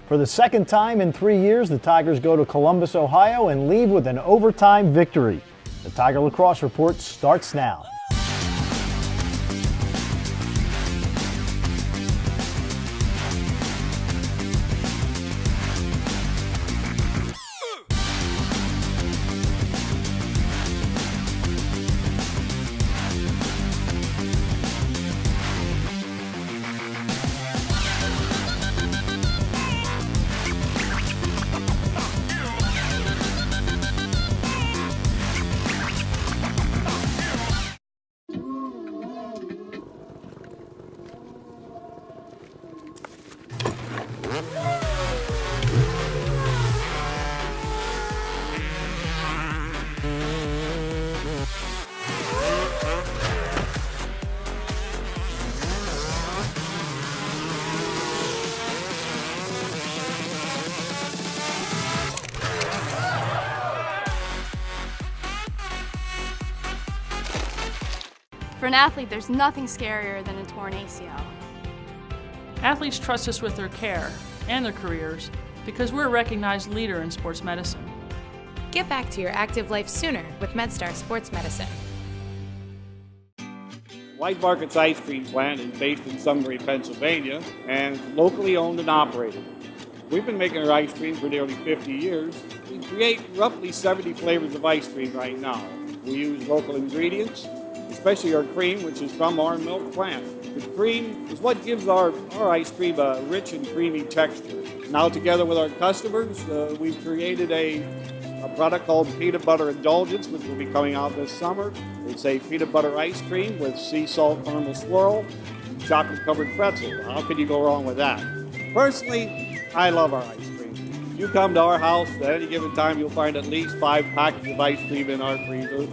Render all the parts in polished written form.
For the second time in 3 years, the Tigers go to Columbus, Ohio and leave with an overtime victory. The Tiger Lacrosse Report starts now. For an athlete, there's nothing scarier than a torn ACL. Athletes trust us with their care and their careers because we're a recognized leader in sports medicine. Get back to your active life sooner with MedStar Sports Medicine. Wise Market's ice cream plant is based in Sunbury, Pennsylvania, and locally owned and operated. We've been making our ice cream for nearly 50 years. We create roughly 70 flavors of ice cream right now. We use local ingredients, especially our cream, which is from our milk plant. The cream is what gives our ice cream a rich and creamy texture. Now, together with our customers, we've created a product called Peanut Butter Indulgence, which will be coming out this summer. It's a peanut butter ice cream with sea salt caramel swirl, chocolate-covered pretzel. How could you go wrong with that? Personally, I love our ice cream. If you come to our house at any given time, you'll find at least 5 packets of ice cream in our freezer.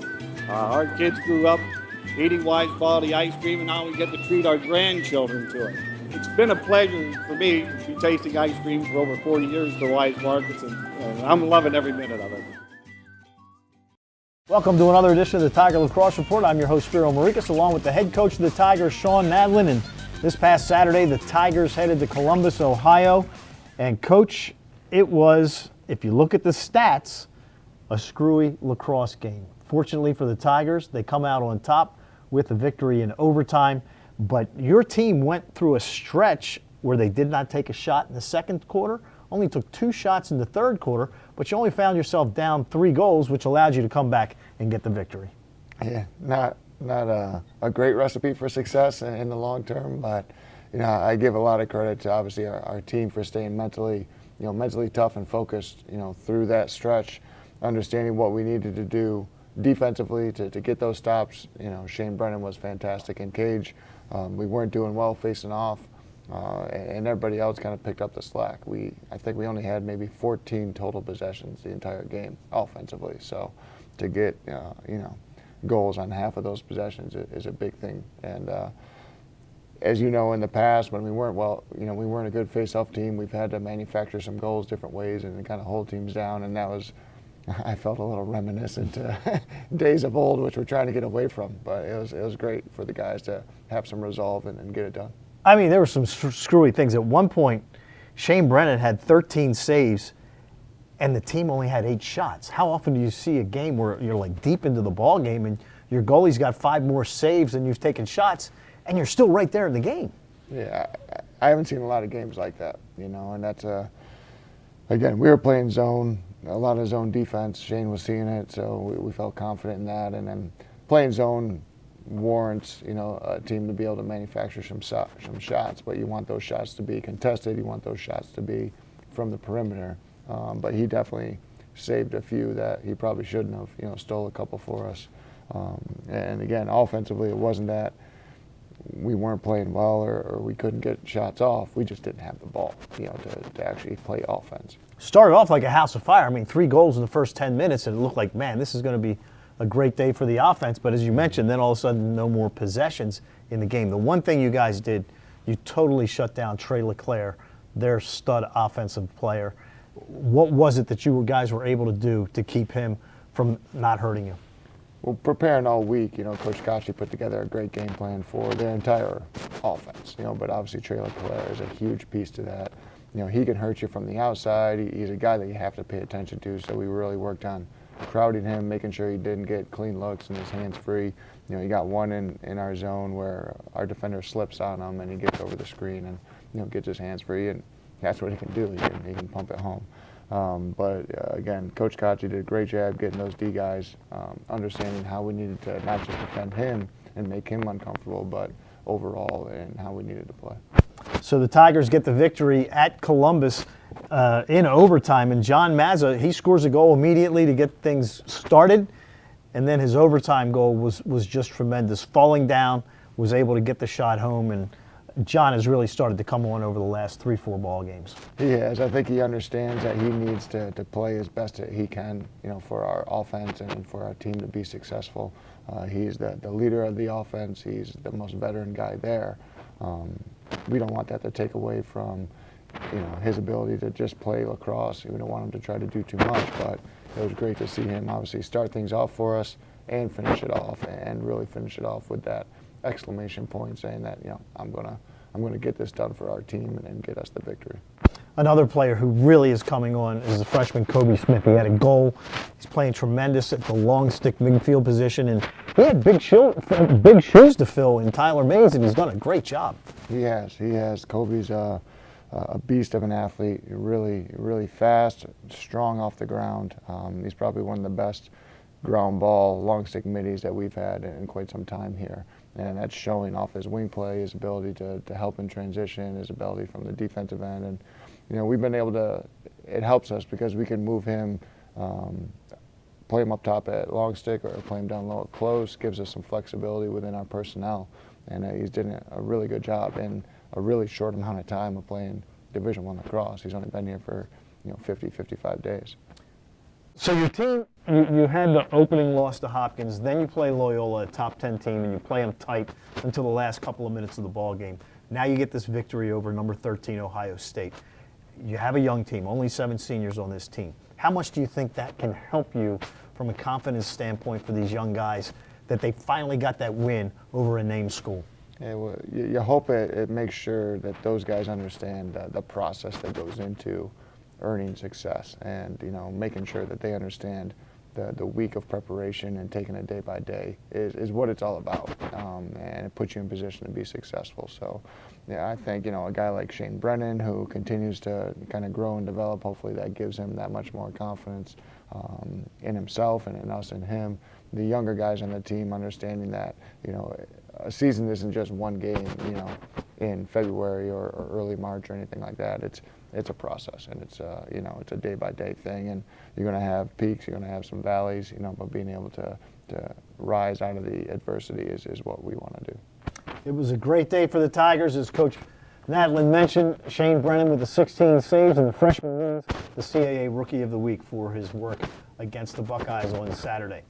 Our kids grew up eating Wise quality ice cream, and now we get to treat our grandchildren to it. It's been a pleasure for me to be tasting ice cream for over 40 years for Wise Markets, and I'm loving every minute of it. Welcome to another edition of the Tiger Lacrosse Report. I'm your host, Spiro Morekas, along with the head coach of the Tigers, Shawn Nadelen. And this past Saturday, the Tigers headed to Columbus, Ohio. And Coach, it was, if you look at the stats, a screwy lacrosse game. Fortunately for the Tigers, they come out on top with a victory in overtime. But your team went through a stretch where they did not take a shot in the second quarter, only took 2 shots in the third quarter, but you only found yourself down 3 goals, which allowed you to come back and get the victory. Yeah, not a great recipe for success in the long term, but I give a lot of credit to obviously our team for staying mentally tough and focused, through that stretch, understanding what we needed to do defensively to get those stops. Shane Brennan was fantastic in cage. We weren't doing well facing off, and everybody else kind of picked up the slack. I think we only had maybe 14 total possessions the entire game offensively. So to get goals on half of those possessions is a big thing. And as you know, in the past when we weren't we weren't a good face-off team. We've had to manufacture some goals different ways and kind of hold teams down, and that was, I felt a little reminiscent to days of old, which we're trying to get away from. But it was great for the guys to have some resolve and get it done. I mean, there were some screwy things. At one point, Shane Brennan had 13 saves, and the team only had 8 shots. How often do you see a game where you're like deep into the ball game and your goalie's got 5 more saves than you've taken shots, and you're still right there in the game? Yeah, I haven't seen a lot of games like that, and that's again, we were playing zone, a lot of zone defense. Shane was seeing it, so we felt confident in that. And then playing zone warrants, a team to be able to manufacture some shots, but you want those shots to be contested. You want those shots to be from the perimeter. But he definitely saved a few that he probably shouldn't have. Stole a couple for us. And again, offensively, it wasn't that we weren't playing well or we couldn't get shots off. We just didn't have the ball, to actually play offense. Started off like a house of fire. I mean, 3 goals in the first 10 minutes, and it looked like, man, this is going to be a great day for the offense. But as you mentioned, then all of a sudden, no more possessions in the game. The one thing you guys did, you totally shut down Trey LeClaire, their stud offensive player. What was it that you guys were able to do to keep him from not hurting you? Well, preparing all week, Coach Scotchy put together a great game plan for their entire offense, but obviously Trey LeClaire is a huge piece to that. he can hurt you from the outside. He's a guy that you have to pay attention to. So we really worked on crowding him, making sure he didn't get clean looks and his hands free. He got one in our zone where our defender slips on him and he gets over the screen and gets his hands free, and that's what he can do. He can pump it home. But again, Coach Kachi did a great job getting those D guys, understanding how we needed to not just defend him and make him uncomfortable, but overall and how we needed to play. So the Tigers get the victory at Columbus in overtime, and John Mazza, he scores a goal immediately to get things started, and then his overtime goal was just tremendous. Falling down, was able to get the shot home, and John has really started to come on over the last 3-4 ball games. He has. I think he understands that he needs to play as best that he can, for our offense and for our team to be successful. He's the leader of the offense. He's the most veteran guy there. We don't want that to take away from, his ability to just play lacrosse. We don't want him to try to do too much, but it was great to see him obviously start things off for us and finish it off, and really finish it off with that exclamation point saying that, I'm gonna get this done for our team and get us the victory. Another player who really is coming on is the freshman Kobe Smith. He had a goal. He's playing tremendous at the long stick midfield position, and he had big shoes to fill in Tyler Mays, and he's done a great job. He has. Kobe's a beast of an athlete. Really fast, strong off the ground. He's probably one of the best ground ball long stick middies that we've had in quite some time here. And that's showing off his wing play, his ability to help in transition, his ability from the defensive end. And, we've been able to, it helps us because we can move him, play him up top at long stick or play him down low at close, gives us some flexibility within our personnel. And he's doing a really good job in a really short amount of time of playing Division I lacrosse. He's only been here for 50, 55 days. So your team, you had the opening loss to Hopkins, then you play Loyola, a top 10 team, and you play them tight until the last couple of minutes of the ball game. Now you get this victory over number 13 Ohio State. You have a young team, only 7 seniors on this team. How much do you think that can help you from a confidence standpoint for these young guys that they finally got that win over a named school? Yeah, well, you hope it makes sure that those guys understand the process that goes into earning success, and making sure that they understand the week of preparation and taking it day by day is what it's all about, and it puts you in position to be successful. So yeah, I think a guy like Shane Brennan, who continues to kind of grow and develop, hopefully that gives him that much more confidence in himself and in us and him. The younger guys on the team understanding that a season isn't just one game in February or early March or anything like that. It's a process, and it's a day-by-day thing, and you're going to have peaks, you're going to have some valleys, but being able to rise out of the adversity is what we want to do. It was a great day for the Tigers, as Coach Nadelen mentioned. Shane Brennan with the 16 saves, and the freshman wins the CAA Rookie of the Week for his work against the Buckeyes on Saturday.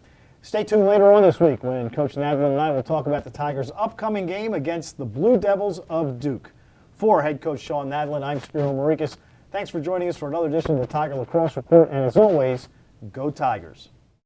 Stay tuned later on this week when Coach Nadelen and I will talk about the Tigers' upcoming game against the Blue Devils of Duke. For head coach Shawn Nadelen, I'm Spiro Morekas. Thanks for joining us for another edition of the Tiger Lacrosse Report, and as always, go Tigers.